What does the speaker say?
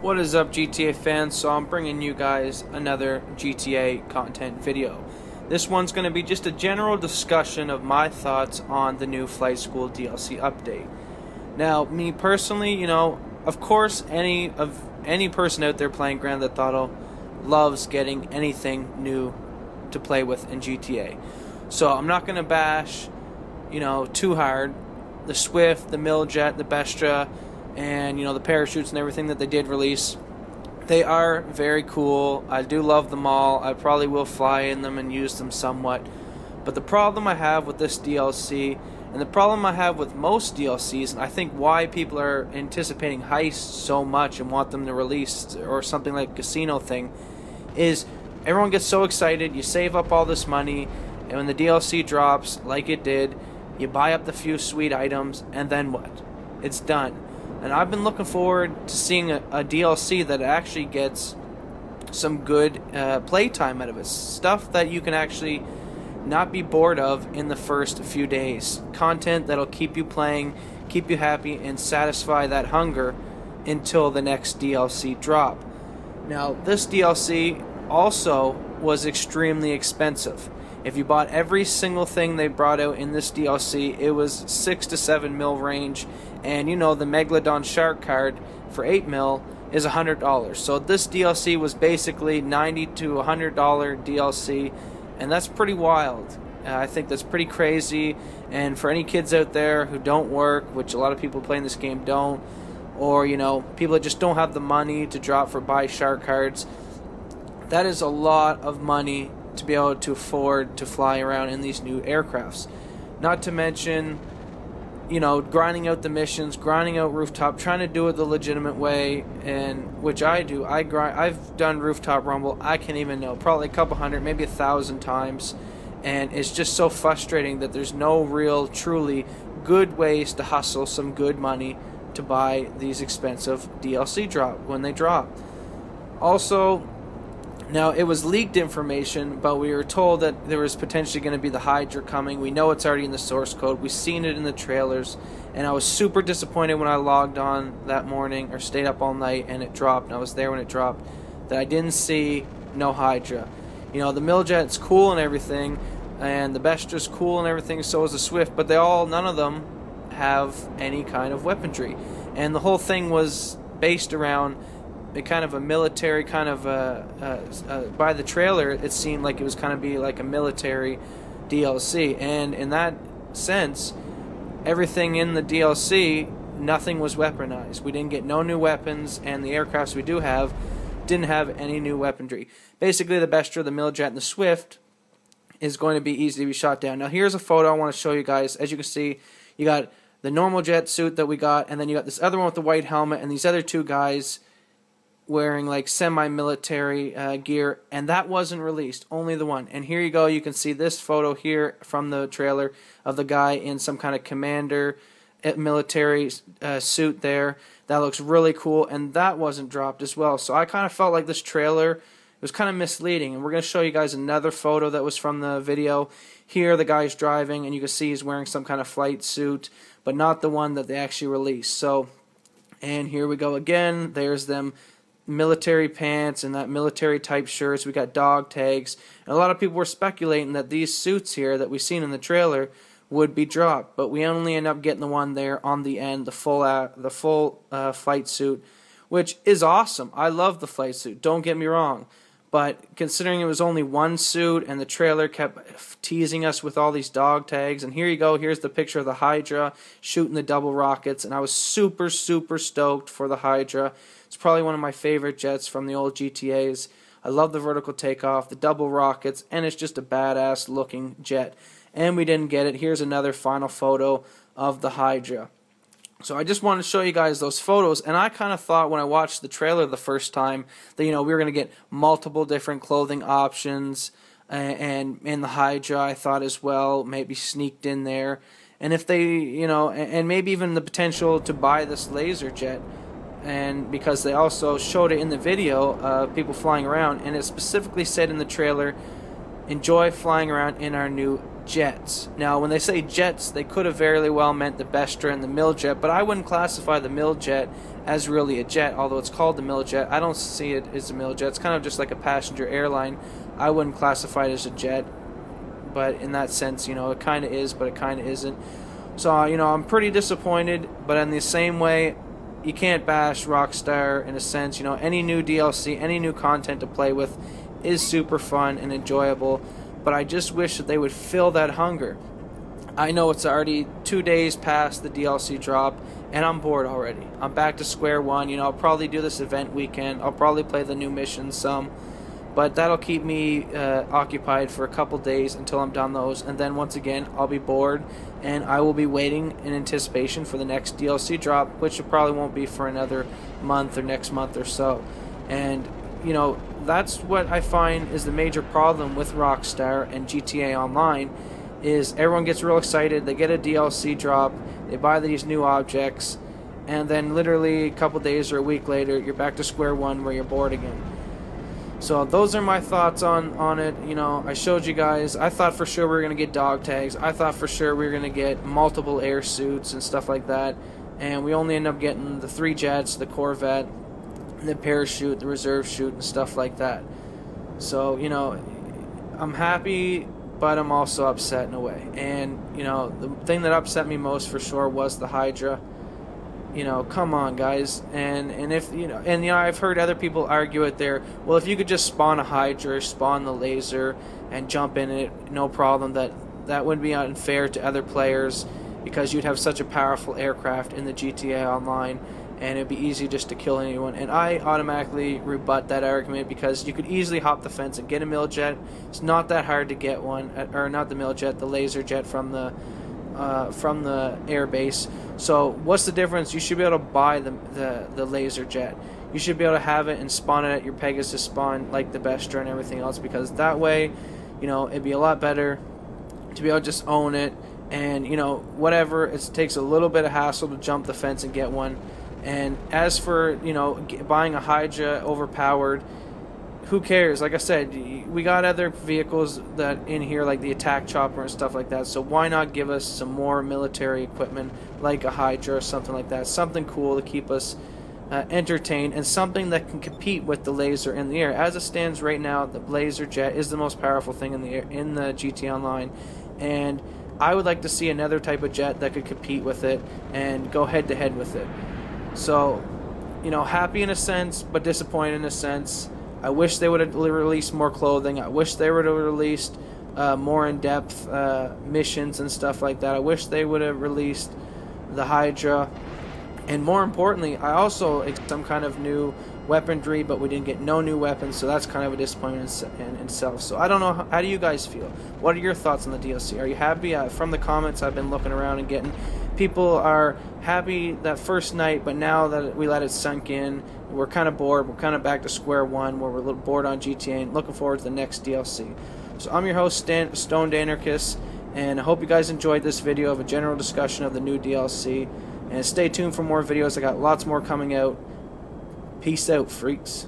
What is up, GTA fans? So I'm bringing you guys another GTA content video. This one's going to be just a general discussion of my thoughts on the new Flightschool DLC update. Now, me personally, of course, any person out there playing Grand Theft Auto loves getting anything new to play with in GTA. So I'm not going to bash, too hard the Swift, the Miljet, the Bestra, and the parachutes and everything that they did release. They are very cool. I do love them all. I probably will fly in them and use them somewhat. But the problem I have with this DLC, and the problem I have with most DLCs, and I think why people are anticipating heists so much and want them to release, or something like a casino thing, is everyone gets so excited, you save up all this money, and when the DLC drops, like it did, you buy up the few sweet items, and then what? It's done. And I've been looking forward to seeing a DLC that actually gets some good playtime out of it. Stuff that you can actually not be bored of in the first few days. Content that'll keep you playing, keep you happy, and satisfy that hunger until the next DLC drop. Now, this DLC also was extremely expensive. If you bought every single thing they brought out in this DLC, it was 6 to 7 mil range, and the Megalodon Shark card for 8 mil is $100. So this DLC was basically $90 to $100 DLC, and that's pretty wild. I think that's pretty crazy, and for any kids out there who don't work, which a lot of people playing this game don't, or people that just don't have the money to drop for buy shark cards, that is a lot of money to be able to afford to fly around in these new aircrafts. Not to mention, grinding out the missions, grinding out rooftop, trying to do it the legitimate way, and which I do. I've done rooftop rumble, I can't even know, probably a couple hundred, maybe 1,000 times, and it's just so frustrating that there's no real, truly good ways to hustle some good money to buy these expensive DLC when they drop. Also, now, it was leaked information, but we were told that there was potentially going to be the Hydra coming. We know it's already in the source code. We've seen it in the trailers, and I was super disappointed when I logged on that morning, or stayed up all night, and it dropped, and I was there when it dropped, that I didn't see no Hydra. The Miljet's cool and everything, and the Bestra's cool and everything, so is the Swift, but none of them have any kind of weaponry. And the whole thing was based around kind of a military kind of by the trailer it seemed like it was kind of be like a military DLC, and in that sense everything in the DLC, nothing was weaponized. We didn't get no new weapons, and the aircrafts we do have didn't have any new weaponry. Basically the Bestra, the Miljet, and the Swift is going to be easy to be shot down. Now here's a photo I want to show you guys. As you can see, you got the normal jet suit that we got, and then you got this other one with the white helmet, and these other two guys wearing like semi-military gear, and that wasn't released, only the one. And here you go, you can see this photo here from the trailer of the guy in some kind of commander military suit there. That looks really cool, and that wasn't dropped as well. So I kind of felt like this trailer was kind of misleading, and we're going to show you guys another photo that was from the video. Here the guy's driving, and you can see he's wearing some kind of flight suit, but not the one that they actually released. So, and here we go again, there's them military pants and that military type shirts. We got dog tags, and a lot of people were speculating that these suits here that we've seen in the trailer would be dropped, but we only end up getting the one there on the end, the full flight suit, which is awesome. I love the flight suit, don't get me wrong, but considering it was only one suit and the trailer kept teasing us with all these dog tags, and here you go, here's the picture of the Hydra shooting the double rockets, and I was super stoked for the Hydra. It's probably one of my favorite jets from the old GTAs. I love the vertical takeoff, the double rockets, and it's just a badass looking jet. And we didn't get it. Here's another final photo of the Hydra. So I just wanted to show you guys those photos, and I kind of thought when I watched the trailer the first time that we were going to get multiple different clothing options, and in the Hydra I thought as well, maybe sneaked in there, and if they, and maybe even the potential to buy this laser jet. And because they also showed it in the video, people flying around, and it specifically said in the trailer, enjoy flying around in our new jets. Now, when they say jets, they could have very well meant the Bestra and the Miljet, but I wouldn't classify the Miljet as really a jet, although it's called the Miljet. I don't see it as a Miljet. It's kind of just like a passenger airline. I wouldn't classify it as a jet, but in that sense, it kind of is, but it kind of isn't. So, I'm pretty disappointed, but in the same way, you can't bash Rockstar in a sense. Any new DLC, any new content to play with is super fun and enjoyable, but I just wish that they would fill that hunger. I know it's already 2 days past the DLC drop, and I'm bored already. I'm back to square one. I'll probably do this event weekend. I'll probably play the new missions some, but that'll keep me occupied for a couple days until I'm done those, and then once again I'll be bored, and I will be waiting in anticipation for the next DLC drop, which it probably won't be for another month or next month or so. And that's what I find is the major problem with Rockstar and GTA Online, is everyone gets real excited, they get a DLC drop, they buy these new objects, and then literally a couple days or a week later you're back to square one where you're bored again. So those are my thoughts on it. I showed you guys. I thought for sure we were going to get dog tags. I thought for sure we were going to get multiple air suits and stuff like that. And we only end up getting the 3 jets, the Corvette, the parachute, the reserve chute, and stuff like that. So, I'm happy, but I'm also upset in a way. And, the thing that upset me most for sure was the Hydra. Come on, guys. And if I've heard other people argue it there. Well, if you could just spawn a Hydra, spawn the laser, and jump in it, no problem. That wouldn't be unfair to other players, because you'd have such a powerful aircraft in the GTA Online, and it'd be easy just to kill anyone. And I automatically rebut that argument, because you could easily hop the fence and get a Miljet. It's not that hard to get one, or not the Miljet, the laser jet from the air base. So what's the difference? You should be able to buy the laser jet. You should be able to have it and spawn it at your Pegasus spawn like the Bestra and everything else, because that way, it'd be a lot better to be able to just own it. And whatever, it takes a little bit of hassle to jump the fence and get one. And as for buying a Hydra overpowered, who cares? Like I said, we got other vehicles that in here, like the attack chopper and stuff like that, so why not give us some more military equipment like a Hydra or something like that, something cool to keep us entertained, and something that can compete with the laser in the air. As it stands right now, the laser jet is the most powerful thing in the air, in the GTA Online, and I would like to see another type of jet that could compete with it and go head to head with it. So, happy in a sense, but disappointed in a sense. I wish they would have released more clothing. I wish they would have released more in-depth missions and stuff like that. I wish they would have released the Hydra. And more importantly, I also expect some kind of new weaponry, but we didn't get no new weapons, so that's kind of a disappointment in itself. So I don't know, how do you guys feel? What are your thoughts on the DLC? Are you happy? From the comments I've been looking around and getting, people are happy that first night, but now that we let it sink in, we're kind of bored. We're kind of back to square one, where we're a little bored on GTA and looking forward to the next DLC. So I'm your host, Stoned Anarchist, and I hope you guys enjoyed this video of a general discussion of the new DLC. And stay tuned for more videos. I got lots more coming out. Peace out, freaks.